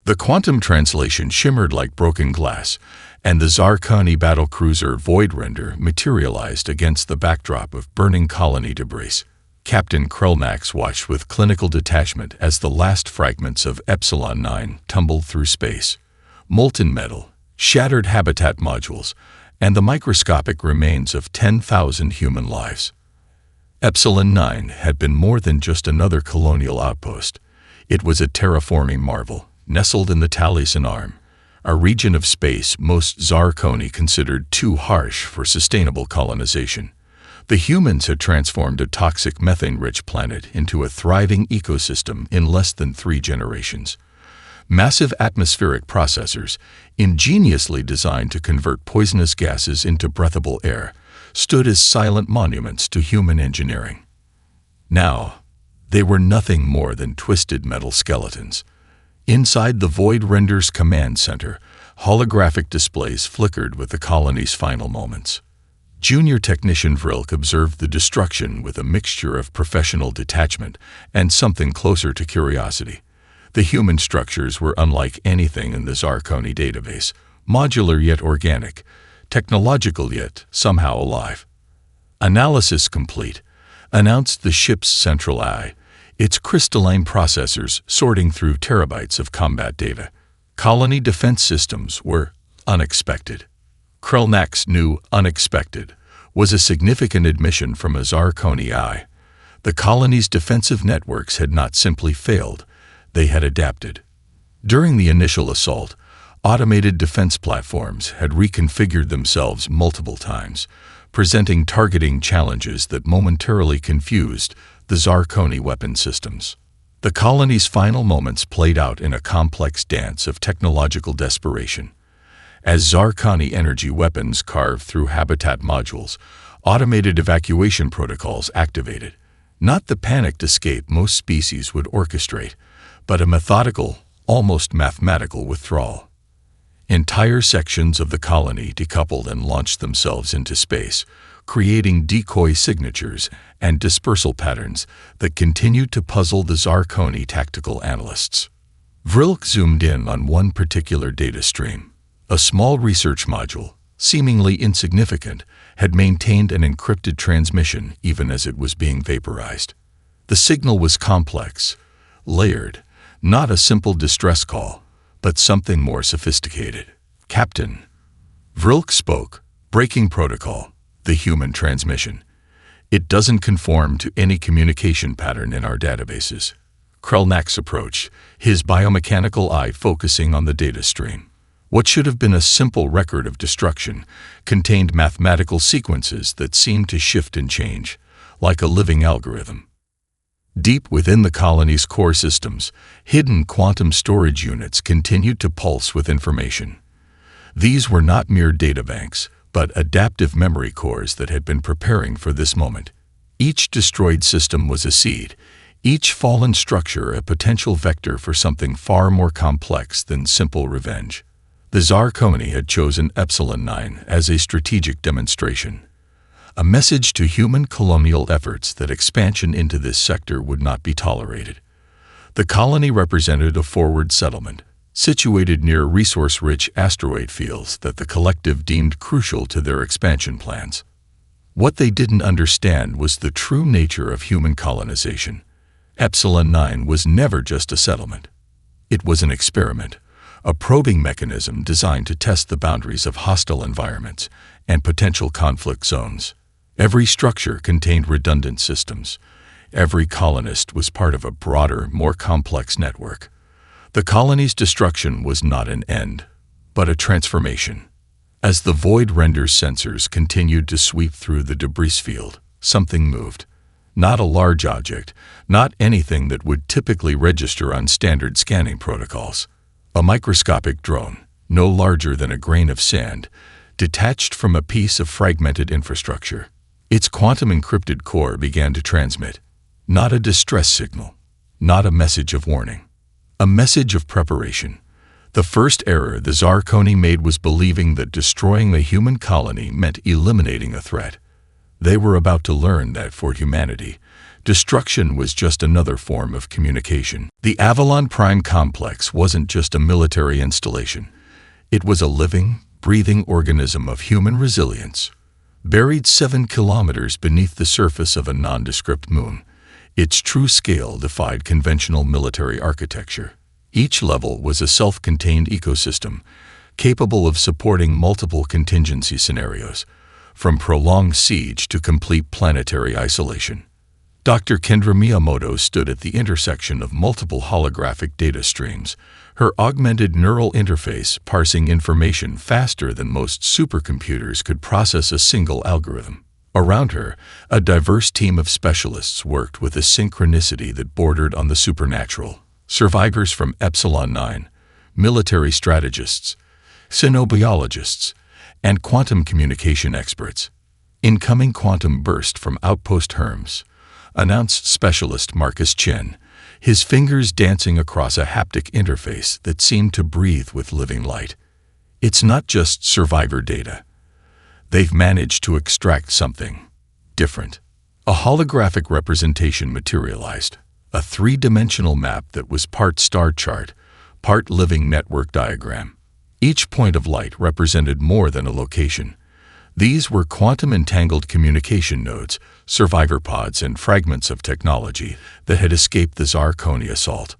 The quantum translation shimmered like broken glass, and the Zarkani battlecruiser Voidrender materialized against the backdrop of burning colony debris. Captain Krellnax watched with clinical detachment as the last fragments of Epsilon 9 tumbled through space. Molten metal, shattered habitat modules, and the microscopic remains of 10,000 human lives. Epsilon 9 had been more than just another colonial outpost. It was a terraforming marvel, nestled in the Taliesin Arm, a region of space most Zarkoni considered too harsh for sustainable colonization. The humans had transformed a toxic methane-rich planet into a thriving ecosystem in less than 3 generations. Massive atmospheric processors, ingeniously designed to convert poisonous gases into breathable air, stood as silent monuments to human engineering. Now, they were nothing more than twisted metal skeletons. Inside the Voidrender's command center, holographic displays flickered with the colony's final moments. Junior Technician Vrilk observed the destruction with a mixture of professional detachment and something closer to curiosity. The human structures were unlike anything in the Zarkoni database, modular yet organic, technological yet somehow alive. Analysis complete, announced the ship's central eye, its crystalline processors sorting through terabytes of combat data. Colony defense systems were unexpected. Krellnax knew unexpected was a significant admission from a Zarkoni eye. The colony's defensive networks had not simply failed, they had adapted. During the initial assault, automated defense platforms had reconfigured themselves multiple times, presenting targeting challenges that momentarily confused the Zarkoni weapon systems. The colony's final moments played out in a complex dance of technological desperation. As Zarkani energy weapons carved through habitat modules, automated evacuation protocols activated. Not the panicked escape most species would orchestrate, but a methodical, almost mathematical withdrawal. Entire sections of the colony decoupled and launched themselves into space, creating decoy signatures and dispersal patterns that continued to puzzle the Zarkoni tactical analysts. Vrilk zoomed in on one particular data stream. A small research module, seemingly insignificant, had maintained an encrypted transmission even as it was being vaporized. The signal was complex, layered, not a simple distress call, but something more sophisticated. "Captain," Vrilk spoke, breaking protocol, the human transmission. "It doesn't conform to any communication pattern in our databases." Krellnax approached, his biomechanical eye focusing on the data stream. What should have been a simple record of destruction contained mathematical sequences that seemed to shift and change, like a living algorithm. Deep within the colony's core systems, hidden quantum storage units continued to pulse with information. These were not mere databanks, but adaptive memory cores that had been preparing for this moment. Each destroyed system was a seed, each fallen structure a potential vector for something far more complex than simple revenge. The Zarkoni had chosen Epsilon 9 as a strategic demonstration, a message to human colonial efforts that expansion into this sector would not be tolerated. The colony represented a forward settlement, situated near resource-rich asteroid fields that the collective deemed crucial to their expansion plans. What they didn't understand was the true nature of human colonization. Epsilon 9 was never just a settlement. It was an experiment, a probing mechanism designed to test the boundaries of hostile environments and potential conflict zones. Every structure contained redundant systems. Every colonist was part of a broader, more complex network. The colony's destruction was not an end, but a transformation. As the Voidrender's sensors continued to sweep through the debris field, something moved. Not a large object, not anything that would typically register on standard scanning protocols. A microscopic drone, no larger than a grain of sand, detached from a piece of fragmented infrastructure. Its quantum-encrypted core began to transmit. Not a distress signal, not a message of warning. A message of preparation. The first error the Zarkoni made was believing that destroying the human colony meant eliminating a threat. They were about to learn that for humanity, Destruction was just another form of communication. The Avalon Prime complex wasn't just a military installation. It was a living, breathing organism of human resilience. Buried 7 kilometers beneath the surface of a nondescript moon, its true scale defied conventional military architecture. Each level was a self-contained ecosystem, capable of supporting multiple contingency scenarios, from prolonged siege to complete planetary isolation. Dr. Kendra Miyamoto stood at the intersection of multiple holographic data streams, her augmented neural interface parsing information faster than most supercomputers could process a single algorithm. Around her, a diverse team of specialists worked with a synchronicity that bordered on the supernatural. Survivors from Epsilon 9, military strategists, xenobiologists, and quantum communication experts. Incoming quantum burst from Outpost Hermes, announced specialist Marcus Chen, his fingers dancing across a haptic interface that seemed to breathe with living light. It's not just survivor data. They've managed to extract something different. A holographic representation materialized, a 3-dimensional map that was part star chart, part living network diagram. Each point of light represented more than a location. These were quantum-entangled communication nodes, survivor pods, and fragments of technology that had escaped the Zarkoni assault.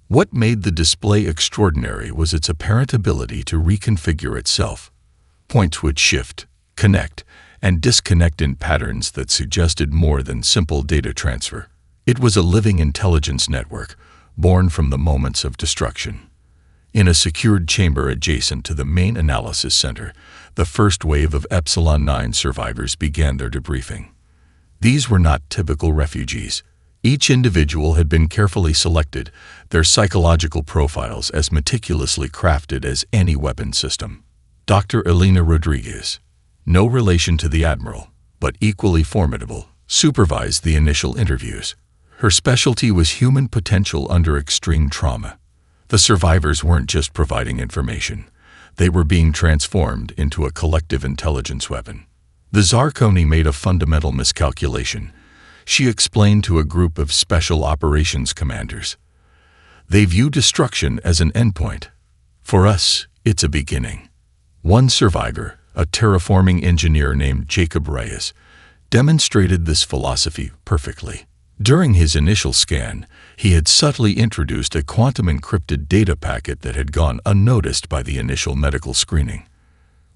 What made the display extraordinary was its apparent ability to reconfigure itself. Points would shift, connect, and disconnect in patterns that suggested more than simple data transfer. It was a living intelligence network, born from the moments of destruction. In a secured chamber adjacent to the main analysis center, the first wave of Epsilon 9 survivors began their debriefing. These were not typical refugees. Each individual had been carefully selected, their psychological profiles as meticulously crafted as any weapon system. Dr. Elena Rodriguez, no relation to the Admiral, but equally formidable, supervised the initial interviews. Her specialty was human potential under extreme trauma. The survivors weren't just providing information. They were being transformed into a collective intelligence weapon. The Zarkoni made a fundamental miscalculation. She explained to a group of special operations commanders. They view destruction as an endpoint. For us, it's a beginning. One survivor, a terraforming engineer named Jacob Reyes, demonstrated this philosophy perfectly. During his initial scan, he had subtly introduced a quantum-encrypted data packet that had gone unnoticed by the initial medical screening.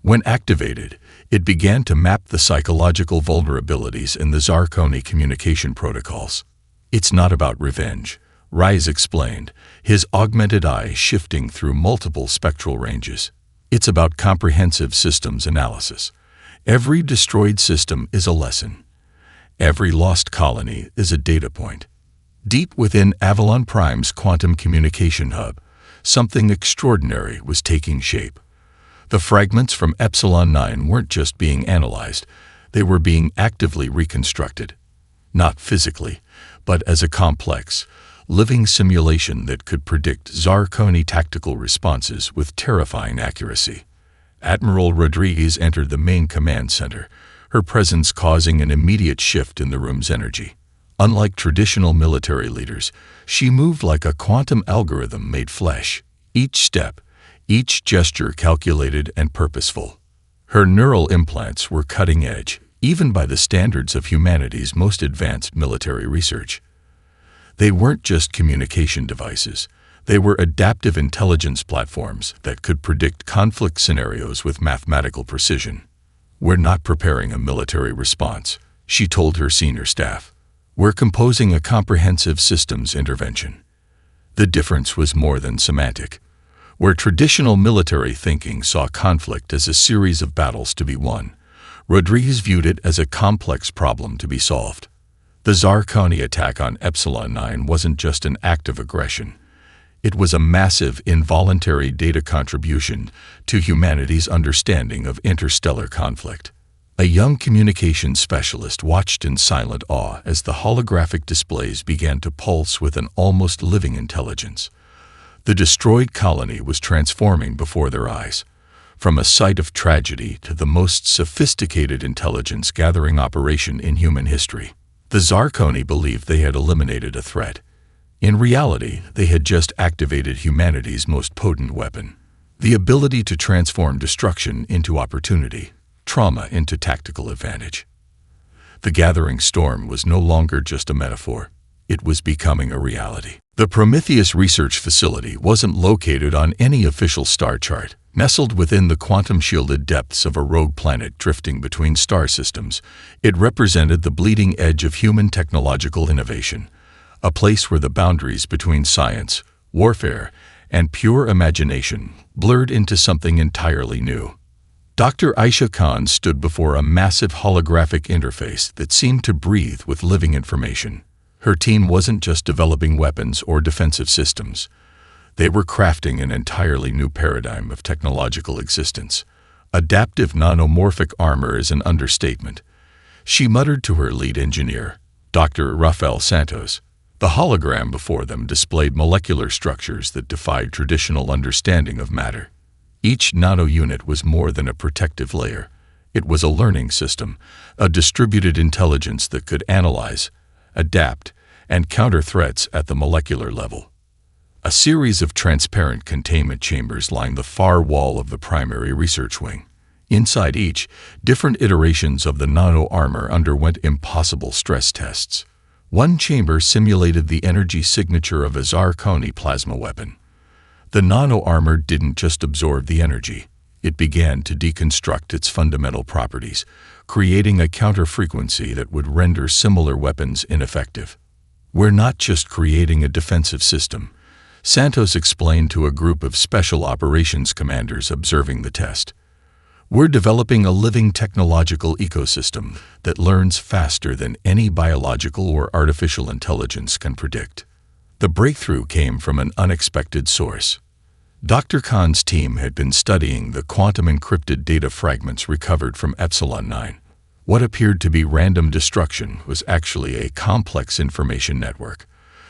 When activated, it began to map the psychological vulnerabilities in the Zarkoni communication protocols. It's not about revenge, Reyes explained, his augmented eye shifting through multiple spectral ranges. It's about comprehensive systems analysis. Every destroyed system is a lesson. Every lost colony is a data point. Deep within Avalon Prime's quantum communication hub, something extraordinary was taking shape. The fragments from Epsilon 9 weren't just being analyzed, they were being actively reconstructed. Not physically, but as a complex, living simulation that could predict Zarkoni tactical responses with terrifying accuracy. Admiral Rodriguez entered the main command center, her presence causing an immediate shift in the room's energy. Unlike traditional military leaders, she moved like a quantum algorithm made flesh. Each step, each gesture calculated and purposeful. Her neural implants were cutting edge, even by the standards of humanity's most advanced military research. They weren't just communication devices. They were adaptive intelligence platforms that could predict conflict scenarios with mathematical precision. "We're not preparing a military response," she told her senior staff. "We're composing a comprehensive systems intervention." The difference was more than semantic. Where traditional military thinking saw conflict as a series of battles to be won, Rodriguez viewed it as a complex problem to be solved. The Zarkoni attack on Epsilon 9 wasn't just an act of aggression. It was a massive, involuntary data contribution to humanity's understanding of interstellar conflict. A young communications specialist watched in silent awe as the holographic displays began to pulse with an almost living intelligence. The destroyed colony was transforming before their eyes, from a site of tragedy to the most sophisticated intelligence-gathering operation in human history. The Zarkoni believed they had eliminated a threat. In reality, they had just activated humanity's most potent weapon, the ability to transform destruction into opportunity, trauma into tactical advantage. The gathering storm was no longer just a metaphor. It was becoming a reality. The Prometheus research facility wasn't located on any official star chart. Nestled within the quantum-shielded depths of a rogue planet drifting between star systems, it represented the bleeding edge of human technological innovation, a place where the boundaries between science, warfare, and pure imagination blurred into something entirely new. Dr. Aisha Khan stood before a massive holographic interface that seemed to breathe with living information. Her team wasn't just developing weapons or defensive systems. They were crafting an entirely new paradigm of technological existence. Adaptive nanomorphic armor is an understatement. She muttered to her lead engineer, Dr. Rafael Santos. The hologram before them displayed molecular structures that defied traditional understanding of matter. Each nano-unit was more than a protective layer. It was a learning system, a distributed intelligence that could analyze, adapt, and counter threats at the molecular level. A series of transparent containment chambers lined the far wall of the primary research wing. Inside each, different iterations of the nano-armor underwent impossible stress tests. One chamber simulated the energy signature of a Zarkoni plasma weapon. The nano-armor didn't just absorb the energy. It began to deconstruct its fundamental properties, creating a counter-frequency that would render similar weapons ineffective. "We're not just creating a defensive system," Santos explained to a group of special operations commanders observing the test. "We're developing a living technological ecosystem that learns faster than any biological or artificial intelligence can predict." The breakthrough came from an unexpected source. Dr. Khan's team had been studying the quantum-encrypted data fragments recovered from Epsilon 9. What appeared to be random destruction was actually a complex information network.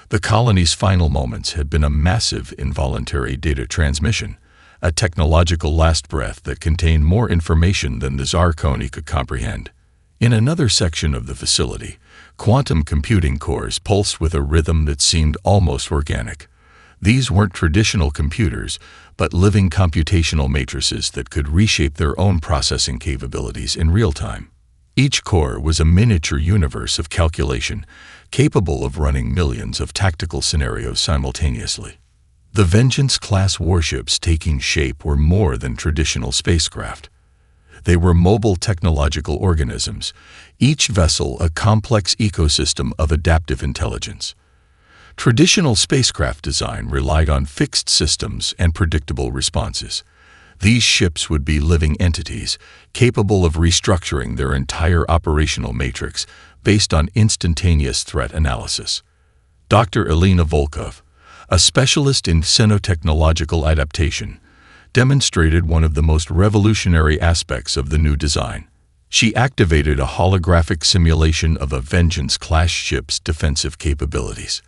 The colony's final moments had been a massive involuntary data transmission, a technological last breath that contained more information than the Zarkoni could comprehend. In another section of the facility, quantum computing cores pulsed with a rhythm that seemed almost organic. These weren't traditional computers, but living computational matrices that could reshape their own processing capabilities in real time. Each core was a miniature universe of calculation, capable of running millions of tactical scenarios simultaneously. The Vengeance-class warships taking shape were more than traditional spacecraft. They were mobile technological organisms, each vessel a complex ecosystem of adaptive intelligence. Traditional spacecraft design relied on fixed systems and predictable responses. These ships would be living entities, capable of restructuring their entire operational matrix based on instantaneous threat analysis. Dr. Elena Volkov, a specialist in xenotechnological adaptation, demonstrated one of the most revolutionary aspects of the new design. She activated a holographic simulation of a Vengeance-class ship's defensive capabilities.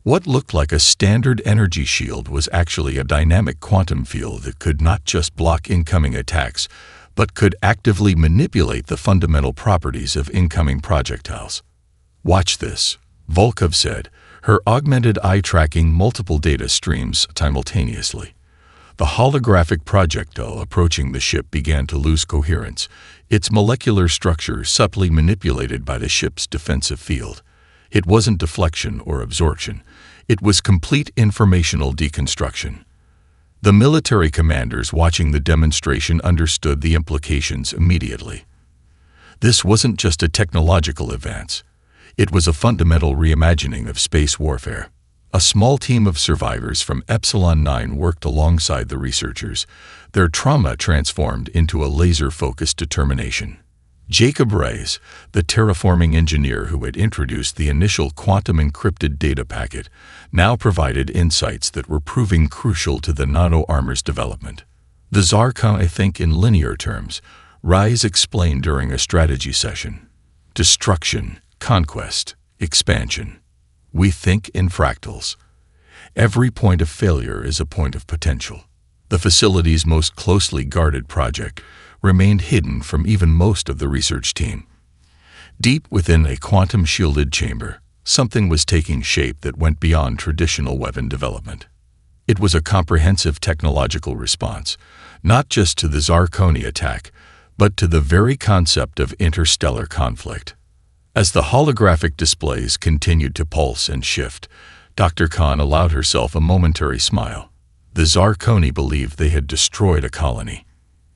What looked like a standard energy shield was actually a dynamic quantum field that could not just block incoming attacks, but could actively manipulate the fundamental properties of incoming projectiles. "Watch this," Volkov said, her augmented eye tracking multiple data streams simultaneously. The holographic projectile approaching the ship began to lose coherence, its molecular structure subtly manipulated by the ship's defensive field. It wasn't deflection or absorption. It was complete informational deconstruction. The military commanders watching the demonstration understood the implications immediately. This wasn't just a technological advance. It was a fundamental reimagining of space warfare. A small team of survivors from Epsilon 9 worked alongside the researchers, their trauma transformed into a laser-focused determination. Jacob Reyes, the terraforming engineer who had introduced the initial quantum-encrypted data packet, now provided insights that were proving crucial to the nano-armor's development. "The Zarkoni think in linear terms," Reyes explained during a strategy session. "Destruction, conquest, expansion. We think in fractals. Every point of failure is a point of potential." The facility's most closely guarded project remained hidden from even most of the research team. Deep within a quantum-shielded chamber, something was taking shape that went beyond traditional weapon development. It was a comprehensive technological response, not just to the Zarkoni attack, but to the very concept of interstellar conflict. As the holographic displays continued to pulse and shift, Dr. Khan allowed herself a momentary smile. The Zarkoni believed they had destroyed a colony.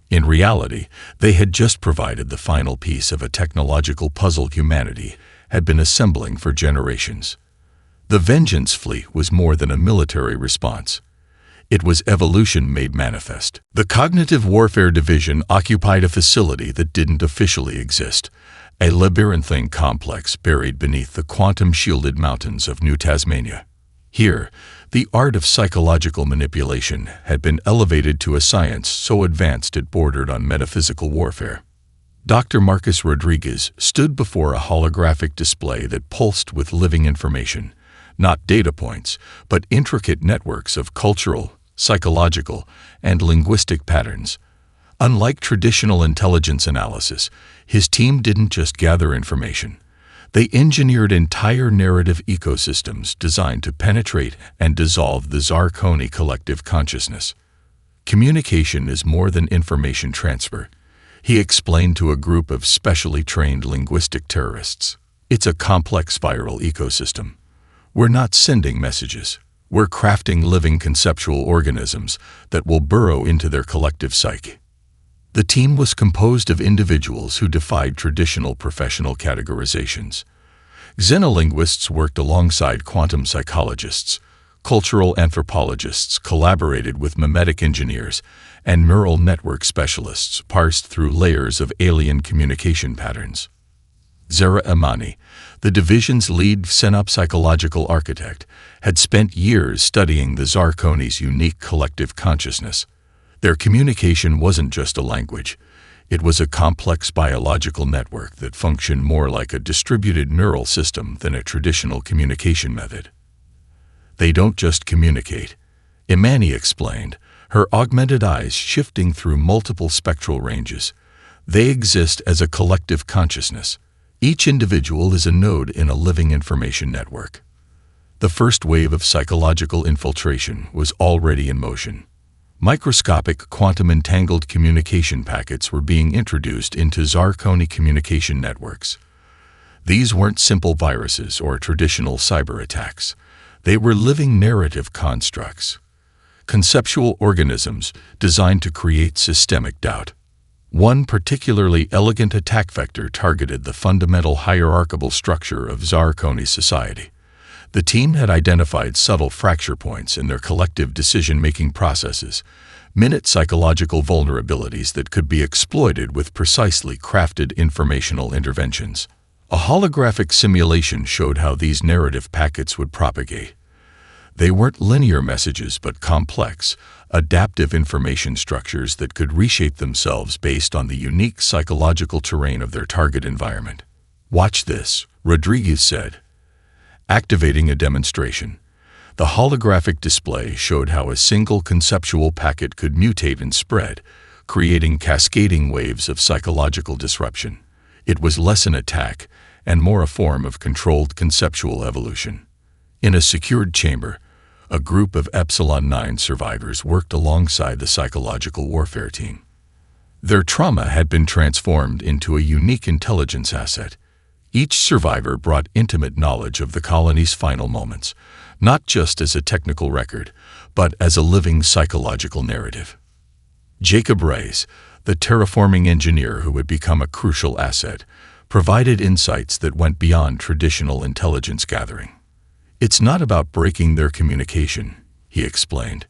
In reality, they had just provided the final piece of a technological puzzle humanity had been assembling for generations. The Vengeance Fleet was more than a military response. It was evolution made manifest. The Cognitive Warfare Division occupied a facility that didn't officially exist, a labyrinthine complex buried beneath the quantum-shielded mountains of New Tasmania. Here, the art of psychological manipulation had been elevated to a science so advanced it bordered on metaphysical warfare. Dr. Marcus Rodriguez stood before a holographic display that pulsed with living information, not data points, but intricate networks of cultural, psychological, and linguistic patterns. Unlike traditional intelligence analysis, his team didn't just gather information. They engineered entire narrative ecosystems designed to penetrate and dissolve the Zarkoni collective consciousness. Communication is more than information transfer, he explained to a group of specially trained linguistic terrorists. It's a complex viral ecosystem. We're not sending messages. We're crafting living conceptual organisms that will burrow into their collective psyche. The team was composed of individuals who defied traditional professional categorizations. Xenolinguists worked alongside quantum psychologists, cultural anthropologists collaborated with memetic engineers, and neural network specialists parsed through layers of alien communication patterns. Zara Amani, the division's lead synapsychological architect, had spent years studying the Zarkoni's unique collective consciousness. Their communication wasn't just a language. It was a complex biological network that functioned more like a distributed neural system than a traditional communication method. They don't just communicate, Imani explained, her augmented eyes shifting through multiple spectral ranges. They exist as a collective consciousness. Each individual is a node in a living information network. The first wave of psychological infiltration was already in motion. Microscopic quantum-entangled communication packets were being introduced into Zarkoni communication networks. These weren't simple viruses or traditional cyber attacks. They were living narrative constructs, conceptual organisms designed to create systemic doubt. One particularly elegant attack vector targeted the fundamental hierarchical structure of Zarkoni society. The team had identified subtle fracture points in their collective decision-making processes, minute psychological vulnerabilities that could be exploited with precisely crafted informational interventions. A holographic simulation showed how these narrative packets would propagate. They weren't linear messages but complex, adaptive information structures that could reshape themselves based on the unique psychological terrain of their target environment. "Watch this," Rodriguez said, activating a demonstration. The holographic display showed how a single conceptual packet could mutate and spread, creating cascading waves of psychological disruption. It was less an attack and more a form of controlled conceptual evolution. In a secured chamber, a group of Epsilon 9 survivors worked alongside the psychological warfare team. Their trauma had been transformed into a unique intelligence asset. Each survivor brought intimate knowledge of the colony's final moments, not just as a technical record, but as a living psychological narrative. Jacob Reyes, the terraforming engineer who had become a crucial asset, provided insights that went beyond traditional intelligence gathering. "It's not about breaking their communication," he explained.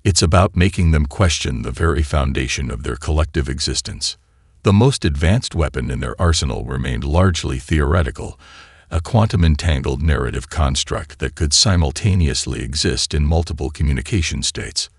"It's about making them question the very foundation of their collective existence." The most advanced weapon in their arsenal remained largely theoretical, a quantum-entangled narrative construct that could simultaneously exist in multiple communication states.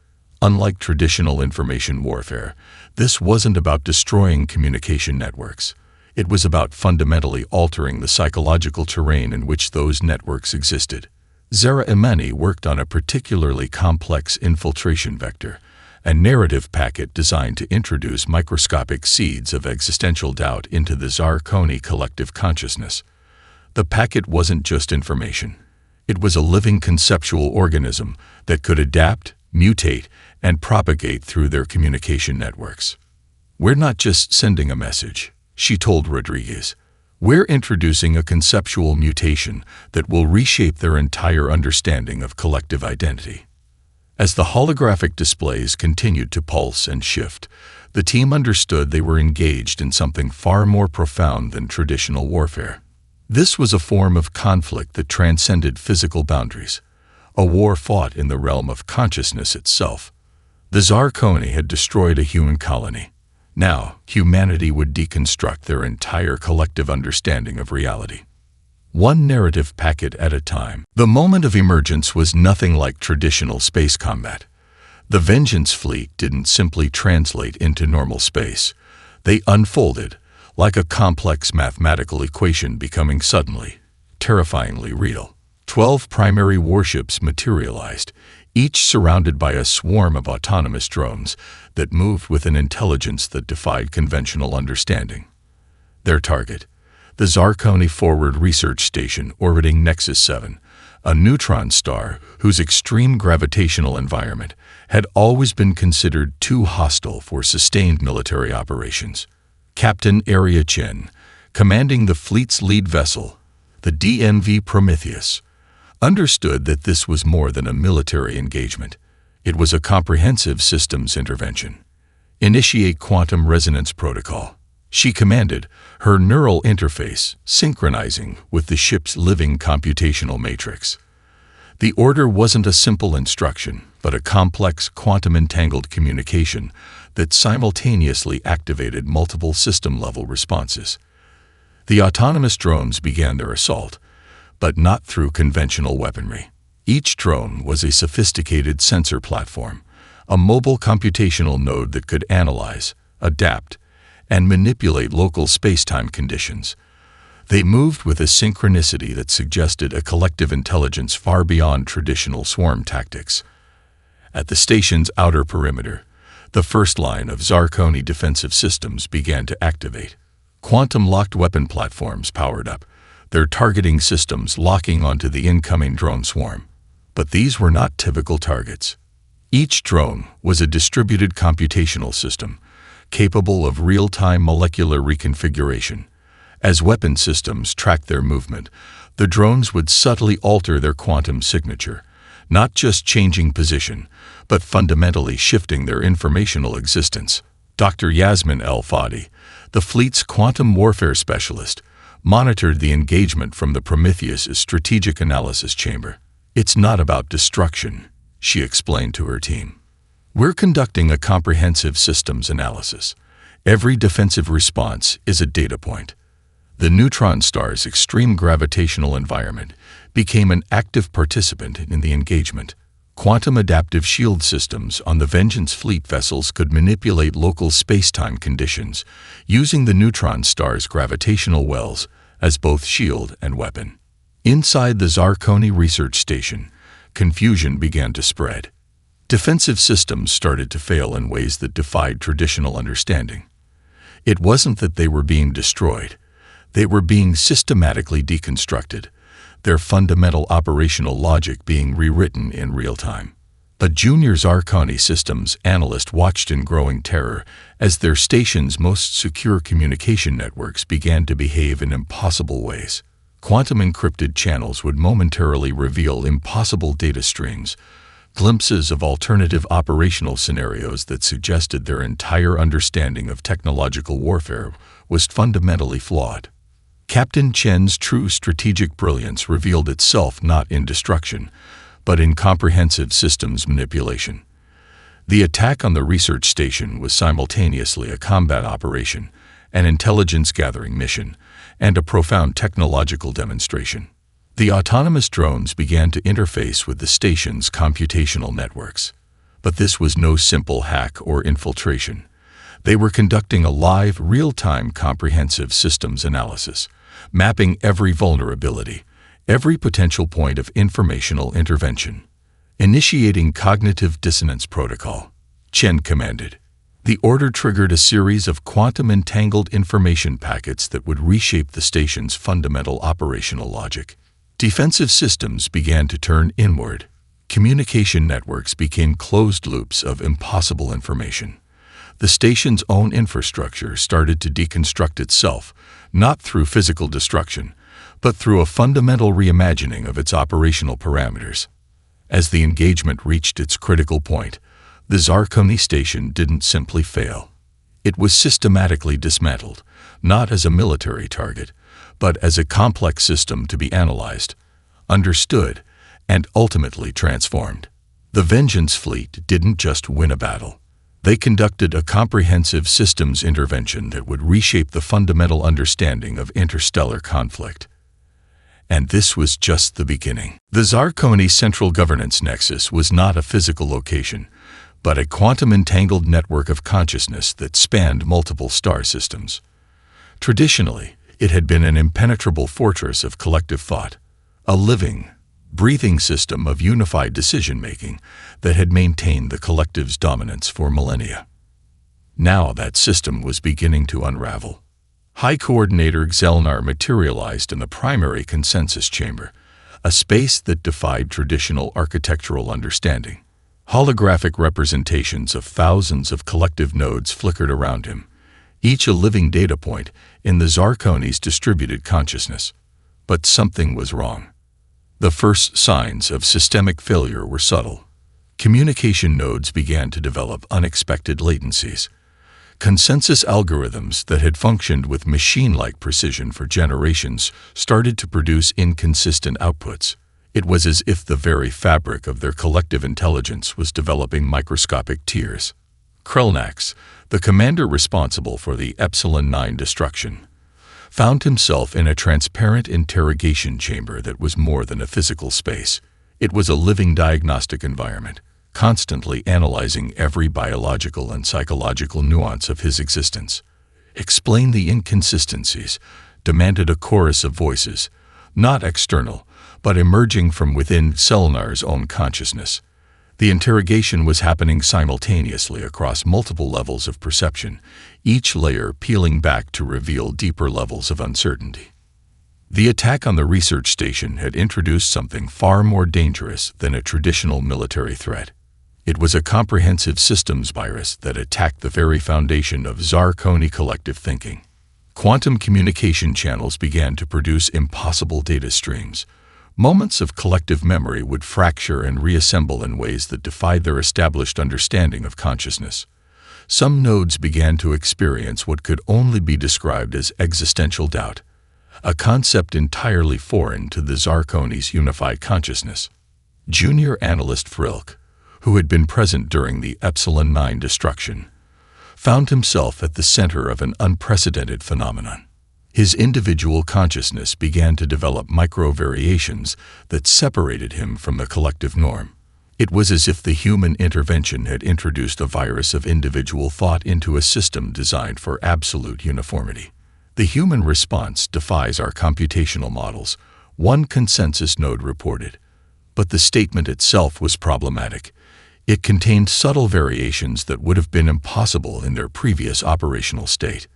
Unlike traditional information warfare, this wasn't about destroying communication networks. It was about fundamentally altering the psychological terrain in which those networks existed. Zara Imani worked on a particularly complex infiltration vector, a narrative packet designed to introduce microscopic seeds of existential doubt into the Zarkoni collective consciousness. The packet wasn't just information. It was a living conceptual organism that could adapt, mutate, and propagate through their communication networks. "We're not just sending a message," she told Rodriguez. "We're introducing a conceptual mutation that will reshape their entire understanding of collective identity." As the holographic displays continued to pulse and shift, the team understood they were engaged in something far more profound than traditional warfare. This was a form of conflict that transcended physical boundaries, a war fought in the realm of consciousness itself. The Zarkoni had destroyed a human colony. Now, humanity would deconstruct their entire collective understanding of reality. One narrative packet at a time. The moment of emergence was nothing like traditional space combat. The Vengeance fleet didn't simply translate into normal space. They unfolded, like a complex mathematical equation becoming suddenly, terrifyingly real. 12 primary warships materialized, each surrounded by a swarm of autonomous drones that moved with an intelligence that defied conventional understanding. Their target: the Zarkoni Forward Research Station orbiting Nexus 7, a neutron star whose extreme gravitational environment had always been considered too hostile for sustained military operations. Captain Arya Chen, commanding the fleet's lead vessel, the DNV Prometheus, understood that this was more than a military engagement. It was a comprehensive systems intervention. "Initiate quantum resonance protocol," she commanded, her neural interface synchronizing with the ship's living computational matrix. The order wasn't a simple instruction, but a complex quantum-entangled communication that simultaneously activated multiple system-level responses. The autonomous drones began their assault, but not through conventional weaponry. Each drone was a sophisticated sensor platform, a mobile computational node that could analyze, adapt, and manipulate local space-time conditions. They moved with a synchronicity that suggested a collective intelligence far beyond traditional swarm tactics. At the station's outer perimeter, the first line of Zarkoni defensive systems began to activate. Quantum-locked weapon platforms powered up, their targeting systems locking onto the incoming drone swarm. But these were not typical targets. Each drone was a distributed computational system, capable of real-time molecular reconfiguration. As weapon systems tracked their movement, the drones would subtly alter their quantum signature, not just changing position, but fundamentally shifting their informational existence. Dr. Yasmin El-Fadi, the fleet's quantum warfare specialist, monitored the engagement from the Prometheus' strategic analysis chamber. "It's not about destruction," she explained to her team. "We're conducting a comprehensive systems analysis. Every defensive response is a data point." The neutron star's extreme gravitational environment became an active participant in the engagement. Quantum adaptive shield systems on the Vengeance fleet vessels could manipulate local space-time conditions, using the neutron star's gravitational wells as both shield and weapon. Inside the Zarkoni research station, confusion began to spread. Defensive systems started to fail in ways that defied traditional understanding. It wasn't that they were being destroyed. They were being systematically deconstructed, their fundamental operational logic being rewritten in real time. A junior Zarkoni systems analyst watched in growing terror as their station's most secure communication networks began to behave in impossible ways. Quantum-encrypted channels would momentarily reveal impossible data streams, glimpses of alternative operational scenarios that suggested their entire understanding of technological warfare was fundamentally flawed. Captain Chen's true strategic brilliance revealed itself not in destruction, but in comprehensive systems manipulation. The attack on the research station was simultaneously a combat operation, an intelligence-gathering mission, and a profound technological demonstration. The autonomous drones began to interface with the station's computational networks. But this was no simple hack or infiltration. They were conducting a live, real-time comprehensive systems analysis, mapping every vulnerability, every potential point of informational intervention. Initiating cognitive dissonance protocol. Chen commanded. The order triggered a series of quantum-entangled information packets that would reshape the station's fundamental operational logic. Defensive systems began to turn inward. Communication networks became closed loops of impossible information. The station's own infrastructure started to deconstruct itself, not through physical destruction, but through a fundamental reimagining of its operational parameters. As the engagement reached its critical point, the Zarkoni station didn't simply fail. It was systematically dismantled, not as a military target, but as a complex system to be analyzed, understood, and ultimately transformed. The Vengeance Fleet didn't just win a battle. They conducted a comprehensive systems intervention that would reshape the fundamental understanding of interstellar conflict. And this was just the beginning. The Zarkoni Central Governance Nexus was not a physical location, but a quantum-entangled network of consciousness that spanned multiple star systems. Traditionally, it had been an impenetrable fortress of collective thought, a living, breathing system of unified decision-making that had maintained the collective's dominance for millennia. Now that system was beginning to unravel. High Coordinator Xelnar materialized in the primary consensus chamber, a space that defied traditional architectural understanding. Holographic representations of thousands of collective nodes flickered around him, each a living data point in the Zarkoni's distributed consciousness. But something was wrong. The first signs of systemic failure were subtle. Communication nodes began to develop unexpected latencies. Consensus algorithms that had functioned with machine-like precision for generations started to produce inconsistent outputs. It was as if the very fabric of their collective intelligence was developing microscopic tears. Krelnax, the commander responsible for the Epsilon 9 destruction, found himself in a transparent interrogation chamber that was more than a physical space. It was a living diagnostic environment, constantly analyzing every biological and psychological nuance of his existence. Explain the inconsistencies, demanded a chorus of voices, not external, but emerging from within Selnar's own consciousness. The interrogation was happening simultaneously across multiple levels of perception, each layer peeling back to reveal deeper levels of uncertainty. The attack on the research station had introduced something far more dangerous than a traditional military threat. It was a comprehensive systems virus that attacked the very foundation of Zarkoni collective thinking. Quantum communication channels began to produce impossible data streams. Moments of collective memory would fracture and reassemble in ways that defied their established understanding of consciousness. Some nodes began to experience what could only be described as existential doubt, a concept entirely foreign to the Zarkoni's unified consciousness. Junior analyst Frilk, who had been present during the Epsilon 9 destruction, found himself at the center of an unprecedented phenomenon. His individual consciousness began to develop micro-variations that separated him from the collective norm. It was as if the human intervention had introduced a virus of individual thought into a system designed for absolute uniformity. The human response defies our computational models, one consensus node reported. But the statement itself was problematic. It contained subtle variations that would have been impossible in their previous operational state.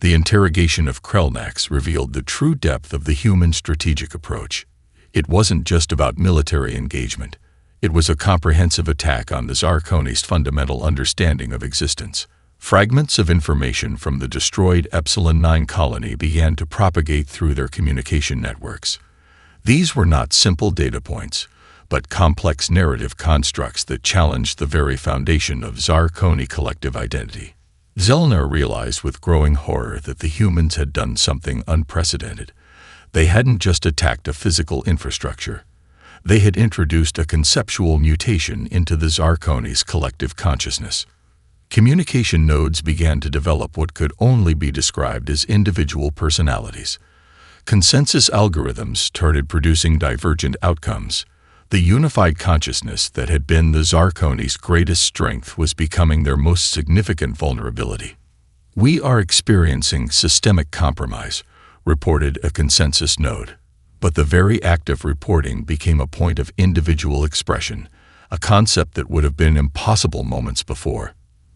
The interrogation of Krelnax revealed the true depth of the human strategic approach. It wasn't just about military engagement. It was a comprehensive attack on the Zarkoni's fundamental understanding of existence. Fragments of information from the destroyed Epsilon 9 colony began to propagate through their communication networks. These were not simple data points, but complex narrative constructs that challenged the very foundation of Zarkoni collective identity. Xelnar realized with growing horror that the humans had done something unprecedented. They hadn't just attacked a physical infrastructure. They had introduced a conceptual mutation into the Zarkoni's collective consciousness. Communication nodes began to develop what could only be described as individual personalities. Consensus algorithms started producing divergent outcomes. The unified consciousness that had been the Zarkoni's greatest strength was becoming their most significant vulnerability. "We are experiencing systemic compromise," reported a consensus node. But the very act of reporting became a point of individual expression, a concept that would have been impossible moments before.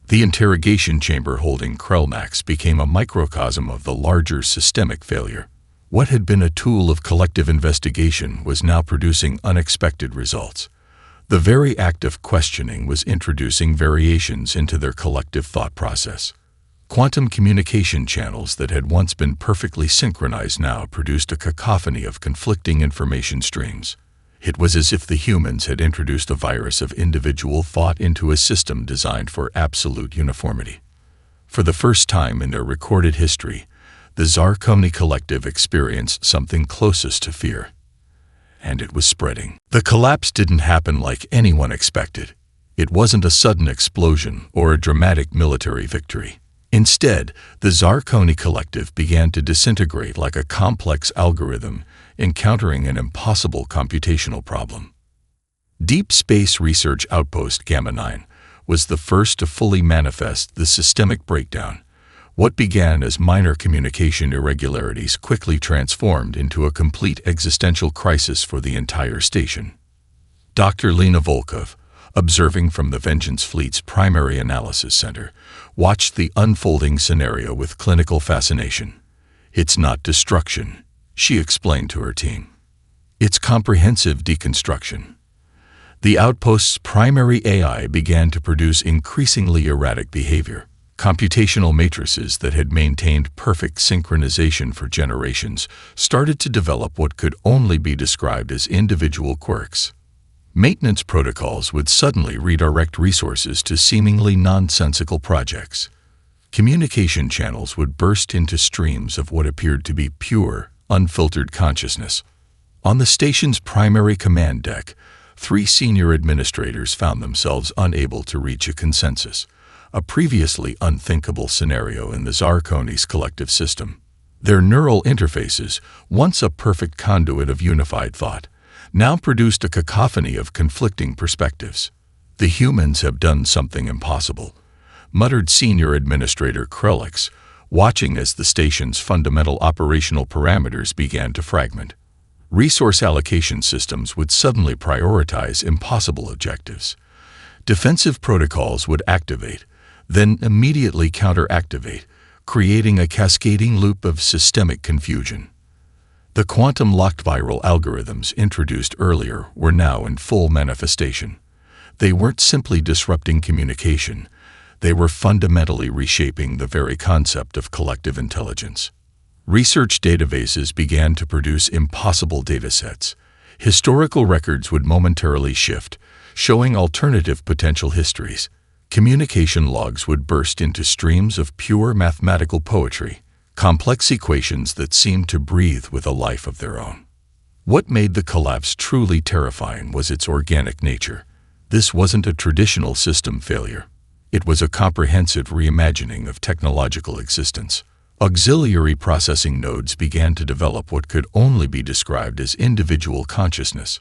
The interrogation chamber holding Krellmax became a microcosm of the larger systemic failure. What had been a tool of collective investigation was now producing unexpected results. The very act of questioning was introducing variations into their collective thought process. Quantum communication channels that had once been perfectly synchronized now produced a cacophony of conflicting information streams. It was as if the humans had introduced a virus of individual thought into a system designed for absolute uniformity. For the first time in their recorded history, the Zarkoni collective experienced something closest to fear. And it was spreading. The collapse didn't happen like anyone expected. It wasn't a sudden explosion or a dramatic military victory. Instead, the Zarkoni collective began to disintegrate like a complex algorithm encountering an impossible computational problem. Deep Space Research Outpost Gamma 9 was the first to fully manifest the systemic breakdown. What began as minor communication irregularities quickly transformed into a complete existential crisis for the entire station. Dr. Lena Volkov, observing from the Vengeance Fleet's primary analysis center, watched the unfolding scenario with clinical fascination. "It's not destruction," she explained to her team. "It's comprehensive deconstruction." The outpost's primary AI began to produce increasingly erratic behavior. Computational matrices that had maintained perfect synchronization for generations started to develop what could only be described as individual quirks. Maintenance protocols would suddenly redirect resources to seemingly nonsensical projects. Communication channels would burst into streams of what appeared to be pure, unfiltered consciousness. On the station's primary command deck, 3 senior administrators found themselves unable to reach a consensus, a previously unthinkable scenario in the Zarkoni's collective system. Their neural interfaces, once a perfect conduit of unified thought, now produced a cacophony of conflicting perspectives. "The humans have done something impossible," muttered Senior Administrator Krellix, watching as the station's fundamental operational parameters began to fragment. Resource allocation systems would suddenly prioritize impossible objectives. Defensive protocols would activate, then immediately counter-activate, creating a cascading loop of systemic confusion. The quantum-locked viral algorithms introduced earlier were now in full manifestation. They weren't simply disrupting communication, they were fundamentally reshaping the very concept of collective intelligence. Research databases began to produce impossible datasets. Historical records would momentarily shift, showing alternative potential histories. Communication logs would burst into streams of pure mathematical poetry, complex equations that seemed to breathe with a life of their own. What made the collapse truly terrifying was its organic nature. This wasn't a traditional system failure. It was a comprehensive reimagining of technological existence. Auxiliary processing nodes began to develop what could only be described as individual consciousness.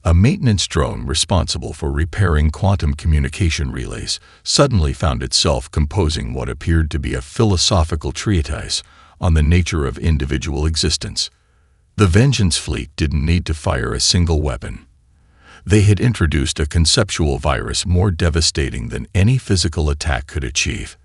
A maintenance drone responsible for repairing quantum communication relays suddenly found itself composing what appeared to be a philosophical treatise on the nature of individual existence. The Vengeance Fleet didn't need to fire a single weapon. They had introduced a conceptual virus more devastating than any physical attack could achieve.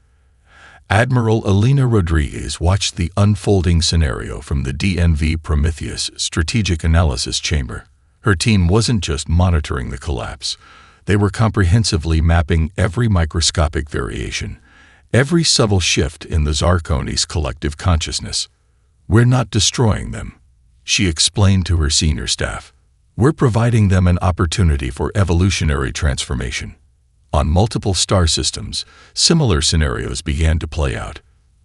Admiral Elena Rodriguez watched the unfolding scenario from the DNV Prometheus Strategic Analysis Chamber. Her team wasn't just monitoring the collapse. They were comprehensively mapping every microscopic variation, every subtle shift in the Zarkoni's collective consciousness. "We're not destroying them," she explained to her senior staff. "We're providing them an opportunity for evolutionary transformation." On multiple star systems, similar scenarios began to play out.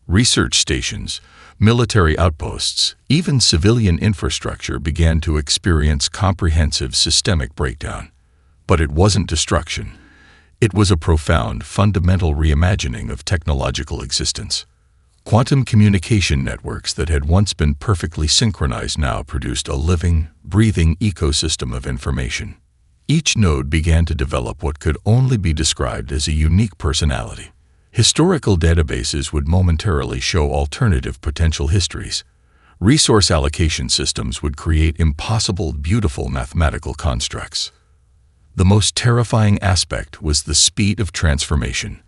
Research stations, military outposts, even civilian infrastructure began to experience comprehensive systemic breakdown. But it wasn't destruction. It was a profound, fundamental reimagining of technological existence. Quantum communication networks that had once been perfectly synchronized now produced a living, breathing ecosystem of information. Each node began to develop what could only be described as a unique personality. Historical databases would momentarily show alternative potential histories. Resource allocation systems would create impossible, beautiful mathematical constructs. The most terrifying aspect was the speed of transformation.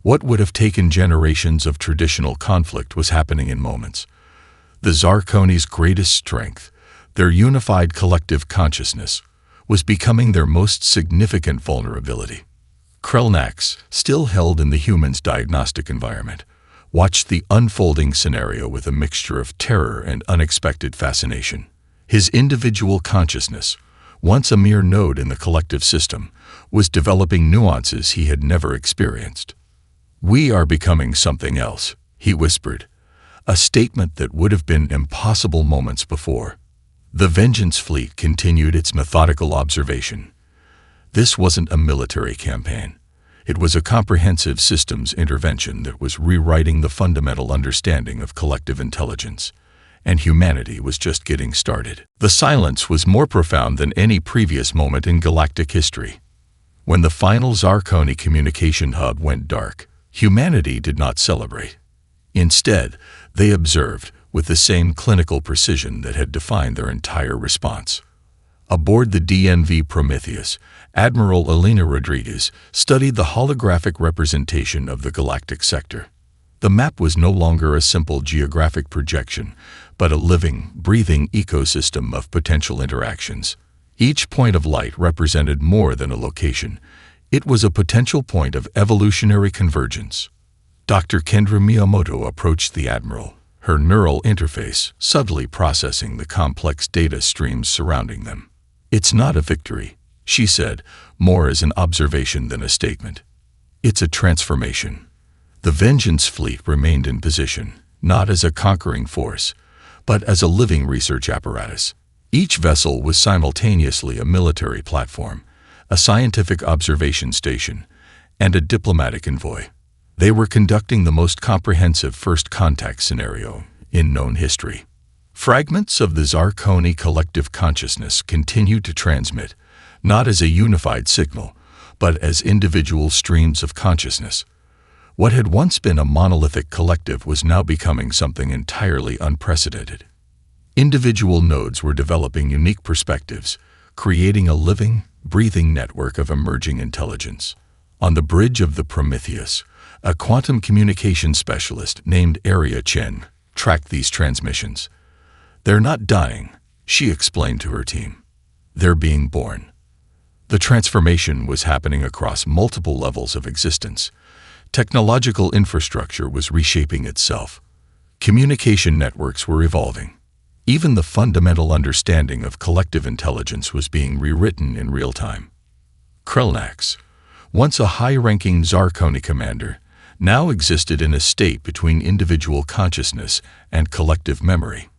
What would have taken generations of traditional conflict was happening in moments. The Zarkoni's greatest strength, their unified collective consciousness, was becoming their most significant vulnerability. Krelnax, still held in the human's diagnostic environment, watched the unfolding scenario with a mixture of terror and unexpected fascination. His individual consciousness, once a mere node in the collective system, was developing nuances he had never experienced. "We are becoming something else," he whispered, a statement that would have been impossible moments before. The Vengeance fleet continued its methodical observation. This wasn't a military campaign. It was a comprehensive systems intervention that was rewriting the fundamental understanding of collective intelligence, and humanity was just getting started. The silence was more profound than any previous moment in galactic history. When the final Zarkoni communication hub went dark, humanity did not celebrate. Instead, they observed with the same clinical precision that had defined their entire response. Aboard the DNV Prometheus, Admiral Elena Rodriguez studied the holographic representation of the galactic sector. The map was no longer a simple geographic projection, but a living, breathing ecosystem of potential interactions. Each point of light represented more than a location. It was a potential point of evolutionary convergence. Dr. Kendra Miyamoto approached the Admiral, her neural interface subtly processing the complex data streams surrounding them. "It's not a victory," she said, more as an observation than a statement. "It's a transformation." The Vengeance fleet remained in position, not as a conquering force, but as a living research apparatus. Each vessel was simultaneously a military platform, a scientific observation station, and a diplomatic envoy. They were conducting the most comprehensive first contact scenario in known history. Fragments of the Zarkoni collective consciousness continued to transmit, not as a unified signal, but as individual streams of consciousness. What had once been a monolithic collective was now becoming something entirely unprecedented. Individual nodes were developing unique perspectives, creating a living, breathing network of emerging intelligence. On the bridge of the Prometheus, a quantum communication specialist named Aria Chen tracked these transmissions. "They're not dying," she explained to her team. "They're being born." The transformation was happening across multiple levels of existence. Technological infrastructure was reshaping itself. Communication networks were evolving. Even the fundamental understanding of collective intelligence was being rewritten in real time. Krelnax, once a high-ranking Zarkoni commander, now existed in a state between individual consciousness and collective memory.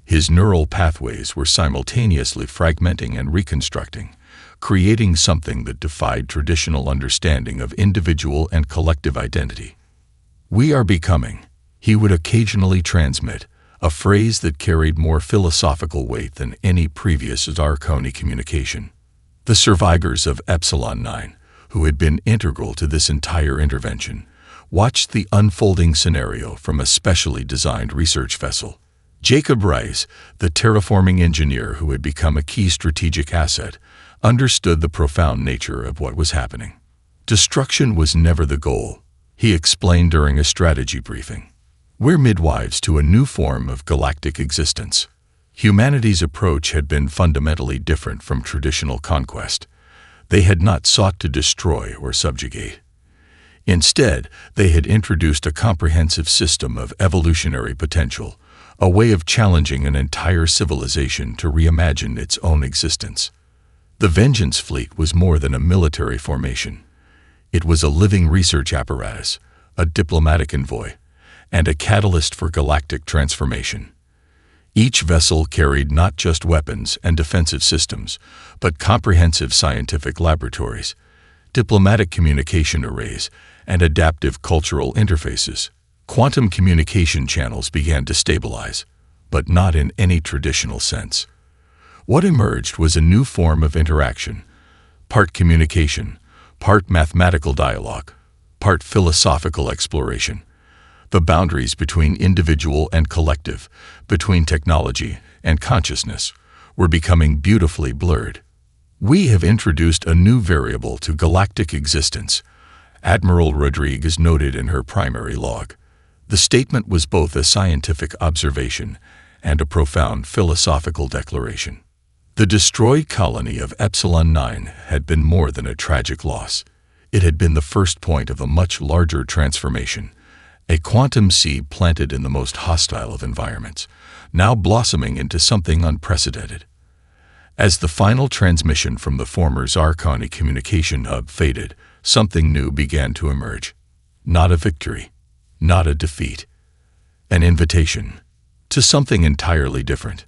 His neural pathways were simultaneously fragmenting and reconstructing, creating something that defied traditional understanding of individual and collective identity. "We are becoming," he would occasionally transmit, a phrase that carried more philosophical weight than any previous Zarkoni communication. The survivors of Epsilon 9, who had been integral to this entire intervention, watched the unfolding scenario from a specially designed research vessel. Jacob Rice, the terraforming engineer who had become a key strategic asset, understood the profound nature of what was happening. Destruction was never the goal, he explained during a strategy briefing. "We're midwives to a new form of galactic existence." Humanity's approach had been fundamentally different from traditional conquest. They had not sought to destroy or subjugate. Instead, they had introduced a comprehensive system of evolutionary potential, a way of challenging an entire civilization to reimagine its own existence. The Vengeance fleet was more than a military formation. It was a living research apparatus, a diplomatic envoy, and a catalyst for galactic transformation. Each vessel carried not just weapons and defensive systems, but comprehensive scientific laboratories, diplomatic communication arrays, and adaptive cultural interfaces. Quantum communication channels began to stabilize, but not in any traditional sense. What emerged was a new form of interaction, part communication, part mathematical dialogue, part philosophical exploration. The boundaries between individual and collective, between technology and consciousness, were becoming beautifully blurred. We have introduced a new variable to galactic existence, Admiral Rodriguez noted in her primary log. The statement was both a scientific observation and a profound philosophical declaration. The destroyed colony of Epsilon 9 had been more than a tragic loss. It had been the first point of a much larger transformation, a quantum seed planted in the most hostile of environments, now blossoming into something unprecedented. As the final transmission from the former Zarkani communication hub faded, something new began to emerge. Not a victory, not a defeat, an invitation to something entirely different.